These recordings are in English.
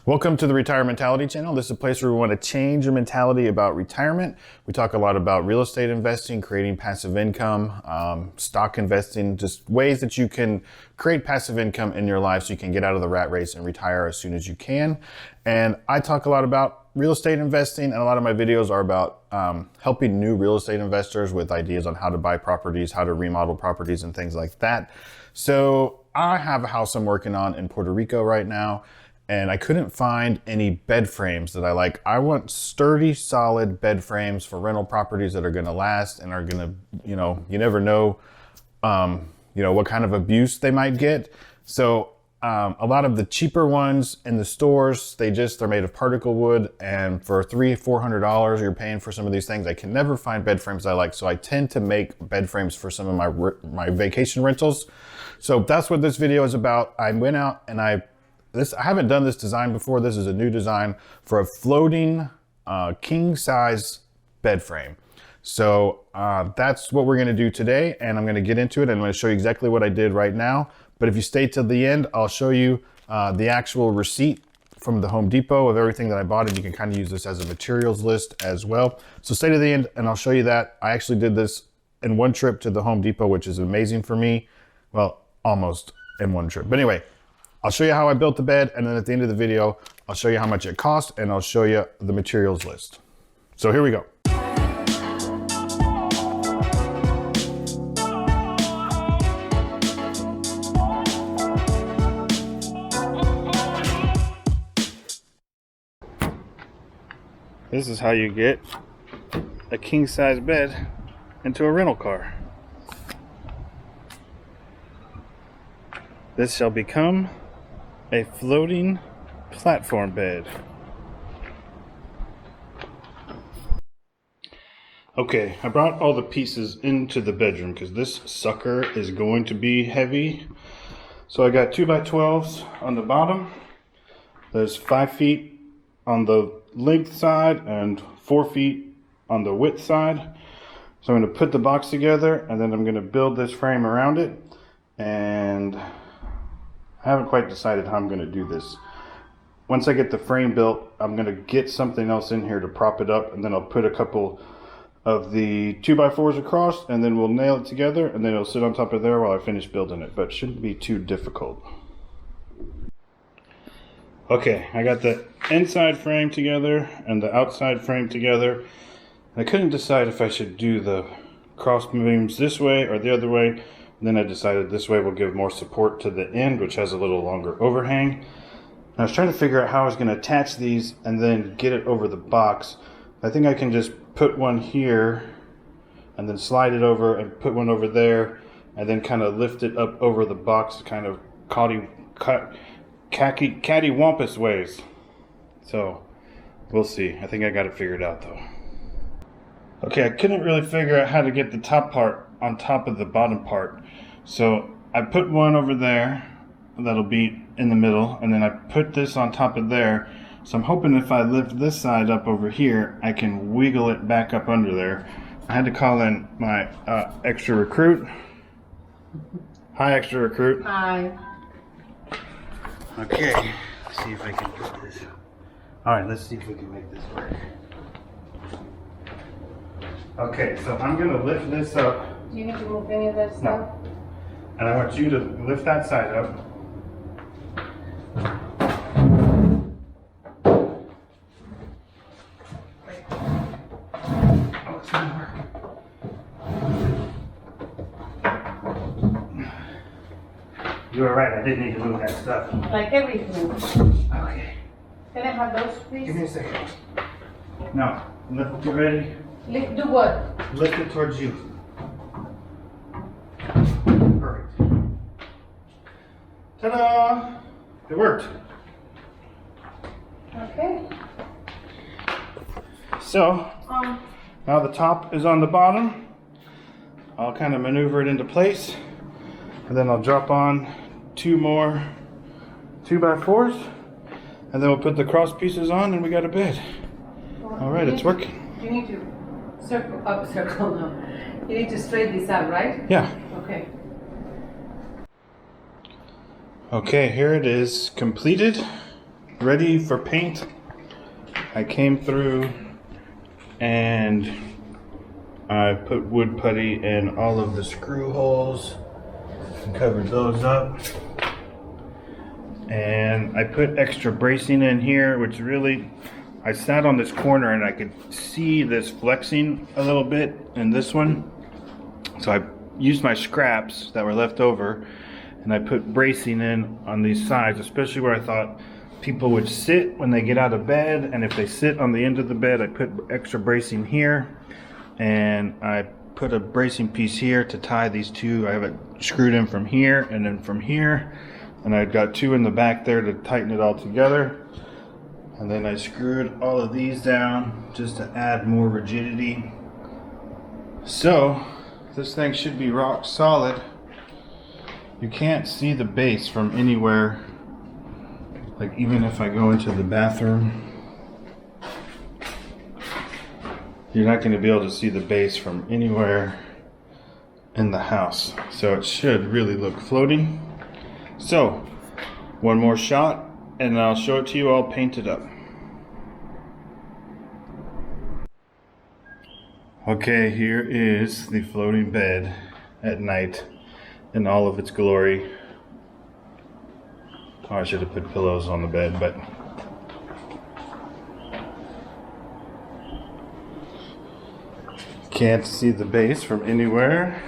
Welcome to the Retire Mentality channel. This is a place where we want to change your mentality about retirement. We talk a lot about real estate investing, creating passive income, stock investing, just ways that you can create passive income in your life so you can get out of the rat race and retire as soon as you can. And I talk a lot about real estate investing, and a lot of my videos are about helping new real estate investors with ideas on how to buy properties, how to remodel properties, and things like that. So I have a house I'm working on in Puerto Rico right now, and I couldn't find any bed frames that I like. I want sturdy, solid bed frames for rental properties that are gonna last and are gonna, you never know, what kind of abuse they might get. So a lot of the cheaper ones in the stores, they're made of particle wood, and for $300-400 you're paying for some of these things. I can never find bed frames I like, so I tend to make bed frames for some of my vacation rentals. So that's what this video is about. I went out and I haven't done this design before. This is a new design for a floating king size bed frame. So that's what we're gonna do today, and I'm gonna get into it. I'm gonna show you exactly what I did right now. But if you stay till the end, I'll show you the actual receipt from the Home Depot of everything that I bought, and you can kind of use this as a materials list as well. So stay to the end and I'll show you that. I actually did this in one trip to the Home Depot, which is amazing for me. Well, almost in one trip. But anyway, I'll show you how I built the bed, and then at the end of the video, I'll show you how much it cost, and I'll show you the materials list. So here we go. This is how you get a king-size bed into a rental car. This shall become a floating platform bed. Okay, I brought all the pieces into the bedroom because this sucker is going to be heavy. So I got 2x12s on the bottom. There's 5 feet on the length side and 4 feet on the width side. So I'm going to put the box together, and then I'm going to build this frame around it. And I haven't quite decided how I'm going to do this. Once I get the frame built, I'm going to get something else in here to prop it up, and then I'll put a couple of the 2x4s across, and then we'll nail it together, and then it'll sit on top of there while I finish building it, but it shouldn't be too difficult. Okay, I got the inside frame together and the outside frame together. I couldn't decide if I should do the cross beams this way or the other way. And then I decided this way will give more support to the end, which has a little longer overhang. And I was trying to figure out how I was going to attach these and then get it over the box. I think I can just put one here and then slide it over and put one over there and then kind of lift it up over the box, kind of cattywampus ways. So we'll see. I think I got it figured out though. Okay, I couldn't really figure out how to get the top part on top of the bottom part. So I put one over there that'll be in the middle, and then I put this on top of there. So I'm hoping if I lift this side up over here, I can wiggle it back up under there. I had to call in my extra recruit. Hi, extra recruit. Hi. Okay, let's see if I can put this. All right, let's see if we can make this work. Okay, so I'm gonna lift this up. Do you need to move any of that stuff? No. And I want you to lift that side up. Oh, it's gonna work. You were right, I did need to move that stuff. Like everything. Okay. Can I have those, please? Give me a second. No, lift, you ready? Do what? Lift it towards you. Perfect. Ta-da! It worked. Okay. So, now the top is on the bottom. I'll kind of maneuver it into place, and then I'll drop on 2 more 2x4s, and then we'll put the cross pieces on, and we got a bed. All right, it's working. You need to circle now. You need to straighten this out, right? Yeah. Okay. Okay, here it is completed. ready for paint. I came through and I put wood putty in all of the screw holes and covered those up. And I put extra bracing in here, which really, I sat on this corner and I could see this flexing a little bit in this one. So I used my scraps that were left over and I put bracing in on these sides, especially where I thought people would sit when they get out of bed. And if they sit on the end of the bed, I put extra bracing here. And I put a bracing piece here to tie these two. I have it screwed in from here and then from here. And I've got two in the back there to tighten it all together. And then I screwed all of these down just to add more rigidity. So this thing should be rock solid. You can't see the base from anywhere. Like even if I go into the bathroom, you're not going to be able to see the base from anywhere in the house. So it should really look floating. So one more shot and I'll show it to you all painted up. Okay, here is the floating bed at night in all of its glory. Oh, I should have put pillows on the bed, but can't see the base from anywhere.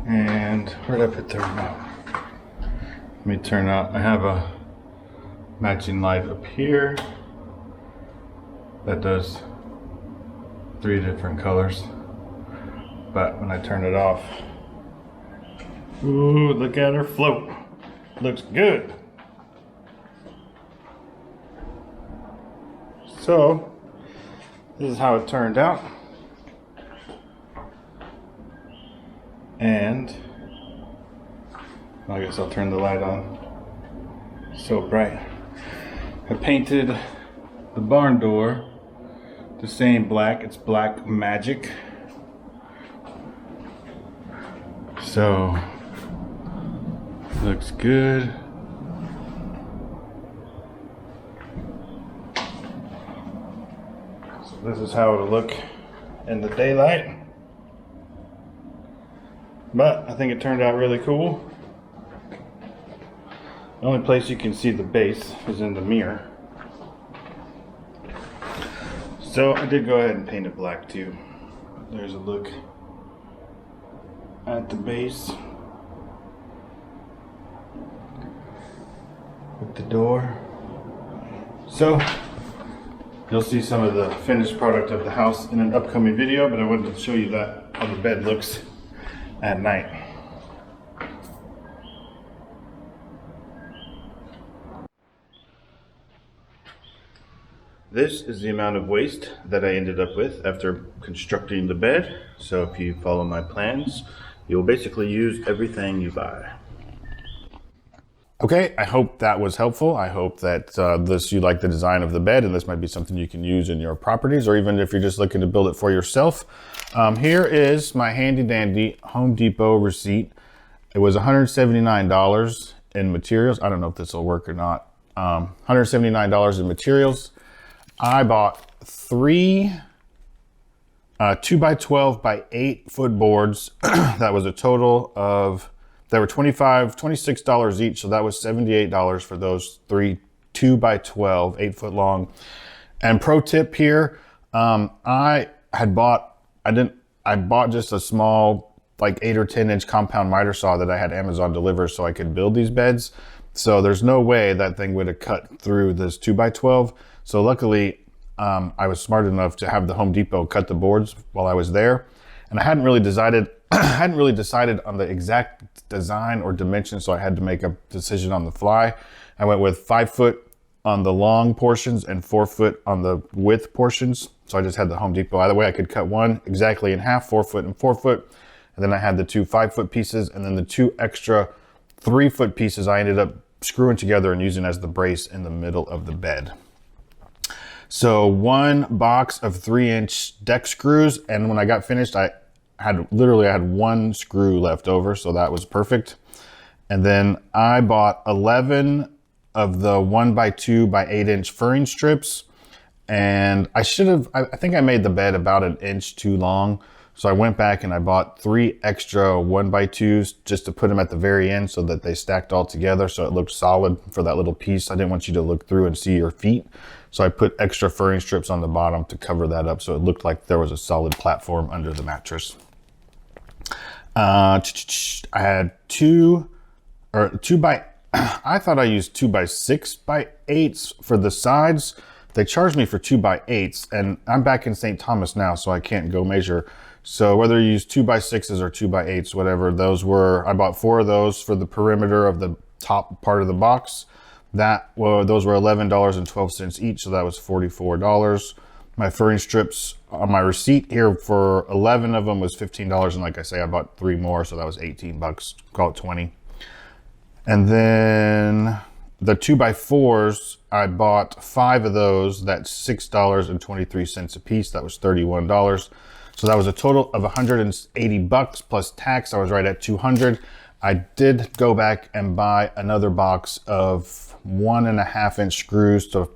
And where did I put the remote? Let me turn out. I have a matching light up here that does 3 different colors. But when I turn it off, ooh, look at her float. Looks good. So, this is how it turned out. And I guess I'll turn the light on. So bright. I painted the barn door the same black. It's black magic. So, looks good. So this is how it'll look in the daylight. But I think it turned out really cool. The only place you can see the base is in the mirror. So I did go ahead and paint it black too. There's a look at the base with the door. So you'll see some of the finished product of the house in an upcoming video, but I wanted to show you that how the bed looks at night. This is the amount of waste that I ended up with after constructing the bed. So if you follow my plans, you'll basically use everything you buy. Okay, I hope that was helpful. I hope that you like the design of the bed, and this might be something you can use in your properties, or even if you're just looking to build it for yourself. Here is my handy dandy Home Depot receipt. It was $179 in materials. I don't know if this will work or not. $179 in materials. I bought 3 2x12 by 8 foot boards. That was a total of, they were $26 each, so that was $78 for those 3 2x12 8 foot long. And pro tip here, I bought just a small, like 8 or 10 inch compound miter saw that I had Amazon deliver so I could build these beds. So there's no way that thing would have cut through this 2x12. So luckily, I was smart enough to have the Home Depot cut the boards while I was there. And I hadn't really decided on the exact design or dimension, so I had to make a decision on the fly. I went with 5 foot on the long portions and 4 foot on the width portions. So I just had the Home Depot. Either way, I could cut one exactly in half, 4 foot and 4 foot. And then I had the 2 5 foot pieces, and then the 2 extra 3 foot pieces I ended up screwing together and using as the brace in the middle of the bed. So 1 box of 3-inch deck screws, and when I got finished, I had 1 screw left over, so that was perfect. And then I bought 11 of the 1x2 by 8 inch furring strips. And I think I made the bed about an inch too long. So I went back and I bought 3 extra 1x2s just to put them at the very end so that they stacked all together so it looked solid for that little piece. I didn't want you to look through and see your feet. So I put extra furring strips on the bottom to cover that up so it looked like there was a solid platform under the mattress. I had I thought I used 2x6x8s for the sides. They charged me for 2x8s, and I'm back in St. Thomas now, so I can't go measure. So whether you use 2x6s or 2x8s, whatever, I bought 4 of those for the perimeter of the top part of the box. Those were $11.12 each, so that was $44. My furring strips on my receipt here for 11 of them was $15, and like I say, I bought 3 more, so that was $18, call it 20. And then the 2x4s, I bought 5 of those. That's $6.23 a piece. That was $31. So that was a total of $180 plus tax. I was right at $200. I did go back and buy another box of 1.5 inch screws to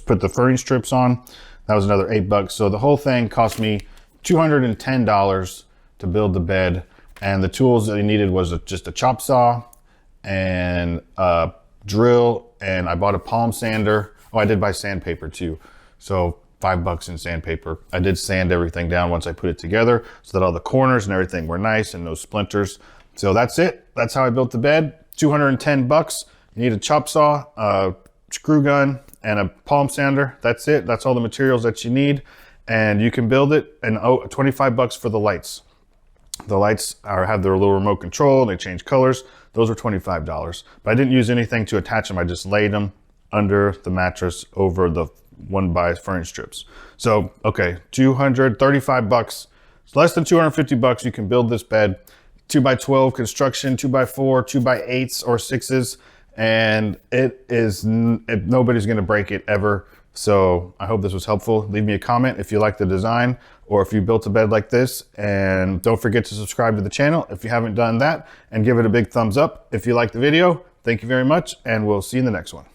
put the furring strips on. That was another $8. So the whole thing cost me $210 to build the bed. And the tools that I needed was just a chop saw and a drill, and I bought a palm sander. Oh, I did buy sandpaper too. So $5 in sandpaper. I did sand everything down once I put it together so that all the corners and everything were nice and no splinters. So that's it. That's how I built the bed. $210. You need a chop saw, a screw gun, and a palm sander. That's it. That's all the materials that you need. And you can build it. And $25 for the lights. The lights have their little remote control and they change colors. Those were $25, but I didn't use anything to attach them. I just laid them under the mattress over the 1x furring strips. So, okay, $235. It's less than $250. You can build this bed. 2x12 construction, 2x4, 2x8s or 6s, and nobody's gonna break it ever. So I hope this was helpful. Leave me a comment if you like the design or if you built a bed like this, and don't forget to subscribe to the channel if you haven't done that, and give it a big thumbs up if you liked the video. Thank you very much, and we'll see you in the next one.